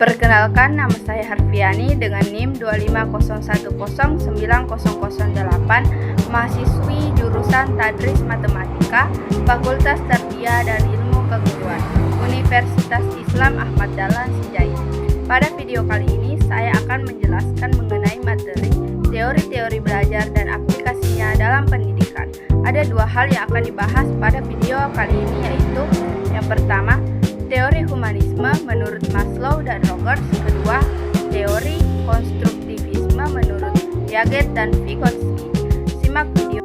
Perkenalkan, nama saya Harfiani dengan NIM 250109008, mahasiswi jurusan Tadris Matematika, Fakultas Tarbiyah dan Ilmu Keguruan, Universitas Islam Ahmad Dahlan Sijaya. Pada video kali ini, saya akan menjelaskan mengenai materi teori-teori belajar dan aplikasinya dalam pendidikan. Ada dua hal yang akan dibahas pada video kali ini, yaitu yang pertama, teori humanisme menurut Maslow dan Rogers. Kedua, teori konstruktivisme menurut Piaget dan Vygotsky. Simak video.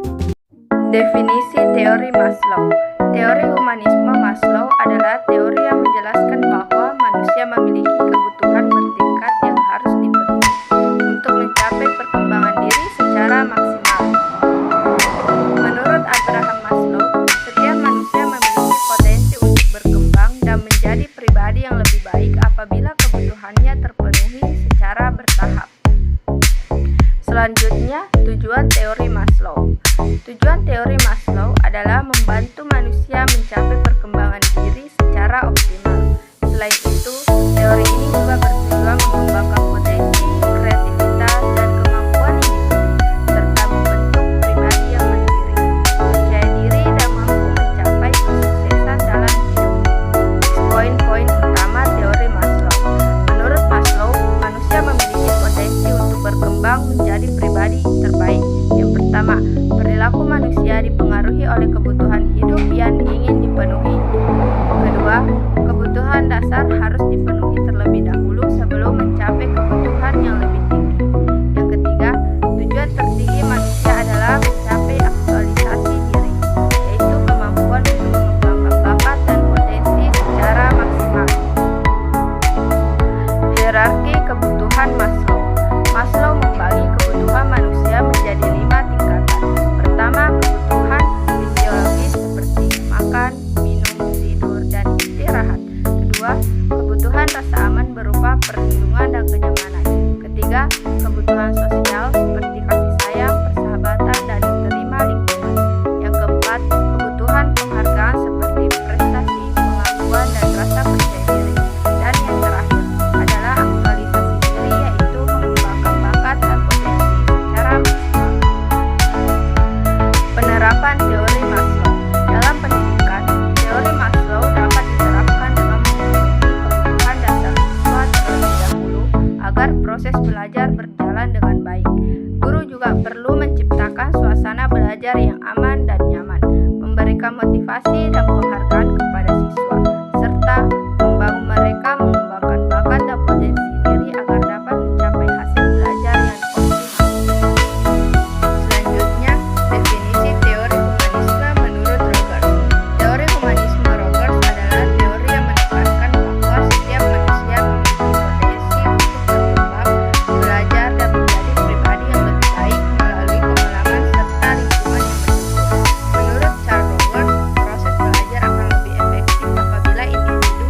Definisi teori Maslow. Teori humanisme Maslow adalah teori yang menjelaskan bahwa manusia memiliki kebutuhan bertingkat yang harus dipenuhi untuk mencapai perkembangan diri secara maksimal. Menurut Abraham Maslow, setiap manusia memiliki potensi untuk berkembang dan menjadi pribadi yang lebih baik apabila kebutuhannya terpenuhi secara bertahap. Selanjutnya, tujuan teori Maslow. Tujuan teori Maslow adalah membantu manusia mencapai perkembangan diri secara optimal. Selain itu, teori ini juga bertujuan mengembangkan potensi, kreativitas, dan kemampuan individu, serta membentuk pribadi yang mandiri, percaya diri, dan mampu mencapai kesuksesan dalam hidup. Poin-poin utama teori Maslow. Menurut Maslow, manusia memiliki potensi untuk berkembang menjadi pribadi terbaik. Yang pertama, perilaku manusia dipengaruhi oleh kebutuhan hidup yang ingin dipenuhi. Kedua, kebutuhan dasar harus dipenuhi terlebih dahulu sebelum mencapai kebutuhan yang lebih tinggi. Yang ketiga, tujuan tertinggi manusia adalah mencapai aktualisasi diri, yaitu kemampuan untuk mengembangkan bakat dan potensi secara maksimal. Hierarki kebutuhan Maslow. Maslow membagi kebutuhan manusia menjadi 5 tingkatan. Pertama, kebutuhan fisiologis seperti makan, minum, tidur, dan istirahat. Kedua, kebutuhan rasa aman berupa perlindungan dan kenyamanan. Ketiga, kebutuhan sosial seperti kasih sayang, persahabatan, dan diterima lingkungan. Yang keempat, kebutuhan penghargaan seperti prestasi, pengakuan, dan rasa percaya diri. Dan yang terakhir adalah aktualisasi diri, yaitu mengembangkan bakat dan potensi secara maksimal. Penerapan teori Maslow. Dalam pendidikan, teori Maslow dapat diterapkan dengan memenuhi kebutuhan dasar siswa terlebih dahulu agar proses belajar berjalan dengan baik. Guru juga perlu menciptakan suasana belajar yang aman dan nyaman, memberikan motivasi dan penghargaan kepada siswa, serta membangun mereka mengembangkan bakat dan potensi diri agar dapat mencapai hasil belajar yang optimal. Selanjutnya, definisi teori humanisme menurut Rogers. Teori humanisme Rogers adalah teori yang menekankan bahwa setiap manusia memiliki potensi untuk berkembang, belajar, dan menjadi pribadi yang lebih baik melalui pengalaman serta lingkungan yang mendukung. Menurut Charles Rogers, proses belajar akan lebih efektif apabila individu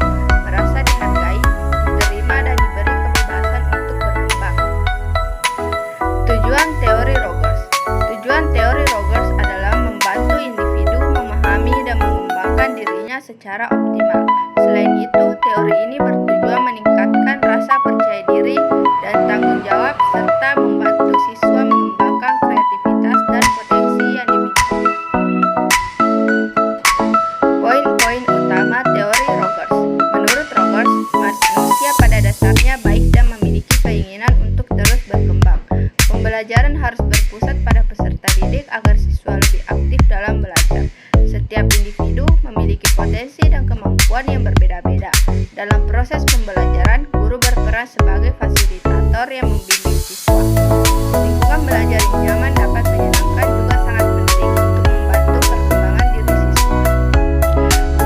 merasa dihargai, diterima, dan diberi kebebasan untuk berkembang. Tujuan teori Rogers. Tujuan teori Rogers adalah membantu individu memahami dan mengembangkan dirinya secara optimal. Selain itu, teori ini bertujuan meningkatkan rasa percaya diri dan tanggung jawab, serta membantu siswa mengembangkan kreativitas dan potensi yang dimiliki. Poin-poin utama teori Rogers. Menurut Rogers, manusia pada dasarnya baik dan memiliki keinginan untuk terus berkembang. Pembelajaran harus berpusat pada peserta didik agar siswa lebih aktif dalam belajar. Setiap individu memiliki potensi dan kemampuan yang berbeda-beda. Dalam proses pembelajaran, guru berperan sebagai fasilitator yang membimbing siswa. Lingkungan belajar yang nyaman dapat menyenangkan juga sangat penting untuk membantu perkembangan diri siswa.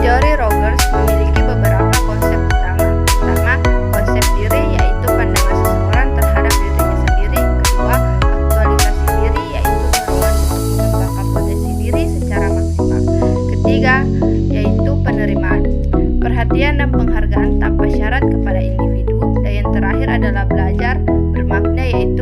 Teori Rogers memiliki beberapa konsep utama. Pertama, konsep diri, yaitu pandangan seseorang terhadap dirinya sendiri. Kedua, aktualisasi diri, yaitu dorongan untuk mengembangkan potensi diri secara maksimal. Ketiga, yaitu penerimaan, perhatian dan penghargaan tanpa syarat kepada individu. Dan yang terakhir adalah belajar bermakna, yaitu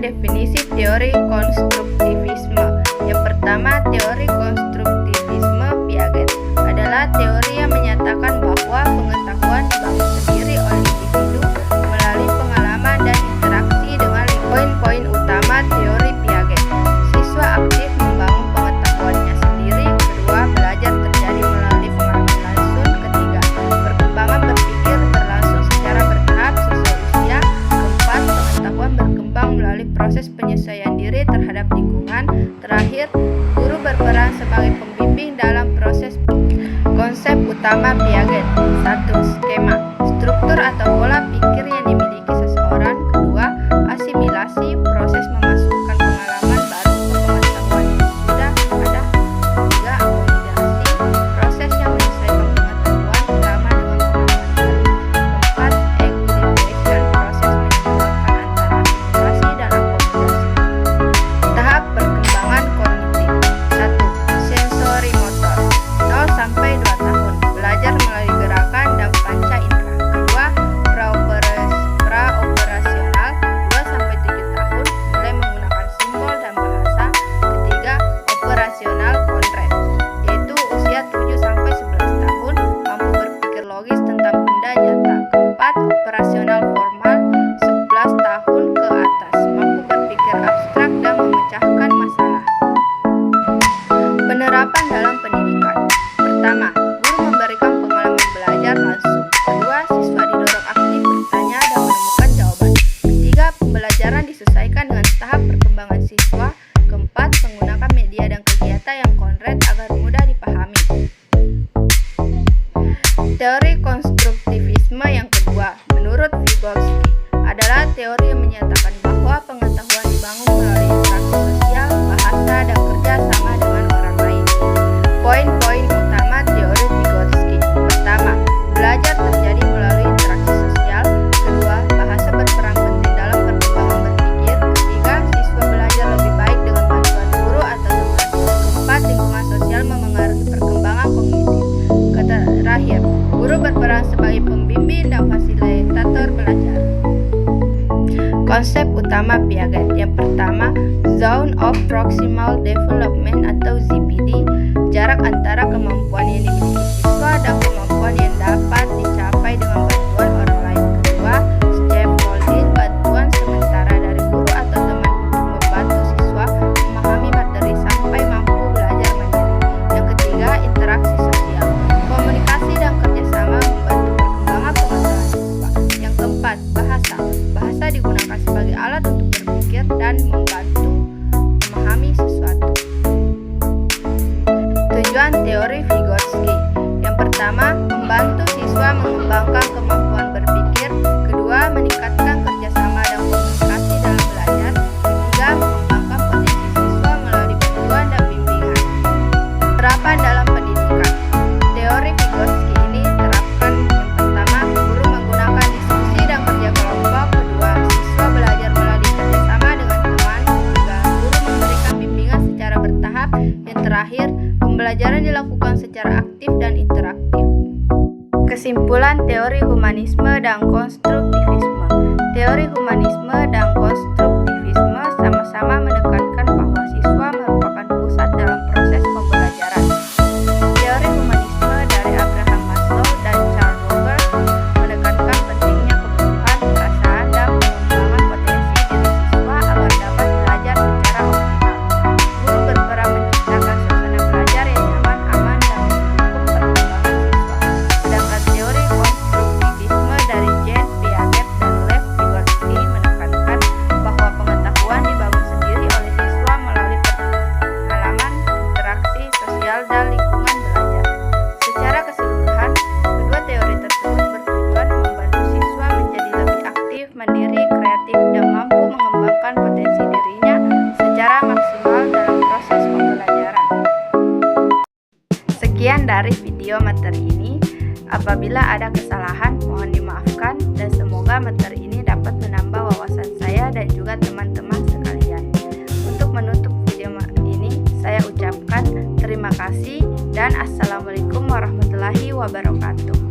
definisi teori konstruktivisme. Yang pertama, teori konstruktivisme Piaget adalah teori yang menyatakan bahwa pengetahuan dibangun sendiri oleh individu melalui pengalaman dan interaksi dengan poin-poin utama teori Piaget. Siswa aktif membangun pengetahuannya sendiri. Kedua, belajar terjadi melalui pengalaman langsung. Ketiga, perkembangan berpikir berlangsung secara bertahap sesuai usia. Keempat, pengetahuan berkembang melalui proses penyesuaian diri terhadap lingkungan. Terakhir, guru berperan sebagai pembimbing dalam proses. Konsep utama Piaget. 1. Skema, struktur atau pola pikir yang dimiliki seseorang. Kedua, asimilasi, proses memasukkan pengalaman baru ke pengetahuan yang sudah ada. Tiga, akomodasi, proses yang menyesuaikan pengetahuan lama dengan pengalaman baru. Keempat, equilibration, proses menyeimbangkan antara asimilasi dan akomodasi. Tahap perkembangan kognitif. 1. Sensori motor, 0 sampai 2 tahun, belajar melalui gerakan dan panca indera. Kedua, praoperasional, 2 sampai 7 tahun, mulai menggunakan simbol dan bahasa. Ketiga, operasional konkret, yaitu usia 7 sampai 11 tahun, mampu berpikir logis tentang benda nyata. Keempat, operasional formal, 11 tahun ke atas, mampu berpikir abstrak dan memecahkan masalah. Penerapan dalam pendidikan. Pertama, guru memberikan pengalaman belajar langsung. Kedua, siswa didorong aktif bertanya dan menemukan jawaban. Ketiga, pembelajaran disesuaikan dengan tahap perkembangan siswa. Keempat, menggunakan media dan kegiatan yang konkret agar mudah dipahami. Teori konstruktivisme yang kedua, menurut Vygotsky, adalah teori yang menyatakan bahwa pengetahuan dibangun melalui interaksi sosial, bahasa, dan kerja sama dengan orang lain. Poin-poin utama teori Vygotsky. Pertama, belajar terjadi melalui interaksi sosial. Kedua, bahasa berperan penting dalam perkembangan berpikir. Ketiga, siswa belajar lebih baik dengan bantuan guru atau teman. Keempat, lingkungan sosial memengaruhi perkembangan kognitif. Terakhir, guru berperan sebagai pembimbing dan fasilitator belajar. Konsep utama Piaget. Yang pertama, Zone of Proximal Development atau ZPD, jarak antara kemampuan yang dimiliki siswa dan kemampuan yang dapat dicapai dengan bantuan orang lain. Kedua, scaffolding, bantuan sementara dari guru atau teman untuk membantu siswa memahami materi sampai mampu belajar mandiri. Yang ketiga, interaksi sosial, komunikasi dan kerjasama membantu perkembangan pengetahuan siswa. Yang keempat, bahasa. Bahasa digunakan sebagai alat untuk berpikir dan membantu memahami sesuatu. Tujuan teori Vygotsky. Yang pertama, membantu siswa mengembangkan kemampuan berpikir. Kedua, meningkatkan kerjasama dan komunikasi dalam belajar. Ketiga, mengembangkan potensi siswa melalui bantuan dan bimbingan. Terapan dalam pendidikan. Teori Vygotsky ini terapkan. Yang pertama, guru menggunakan diskusi dan kerja kelompok. Kedua, siswa belajar melalui kerjasama dengan teman. Ketiga, guru memberikan bimbingan secara bertahap. Yang terakhir, pembelajaran dilakukan secara aktif dan interaktif. Kesimpulan teori humanisme dan konstruktivisme. Teori humanisme dan konstruktivisme sama-sama menekankan bahwa siswa merupakan pusat dalam proses pembelajaran. Teori humanisme dari Abraham Maslow dan Carl Rogers menekankan pentingnya kebutuhan, perasaan, dan pengembangan potensi diri siswa agar dapat belajar secara optimal. Guru berperan menciptakan suasana belajar yang nyaman, aman, dan mendukung perkembangan siswa. Sedangkan teori konstruktivisme dari Jean Piaget dan Lev Vygotsky menekankan bahwa pengetahuan dibangun sendiri oleh siswa melalui pengalaman, interaksi sosial, dan lingkungan belajar. Secara keseluruhan, kedua teori tersebut bertujuan membantu siswa menjadi lebih aktif, mandiri, kreatif, dan mampu mengembangkan potensi dirinya secara maksimal dalam proses pembelajaran. Sekian dari video materi ini. Apabila ada kesalahan, mohon dimaafkan, dan semoga materi ini dapat menambah wawasan saya dan juga teman-teman sekalian. Untuk menutup video ini, saya ucapkan terima kasih dan Assalamualaikum warahmatullahi wabarakatuh.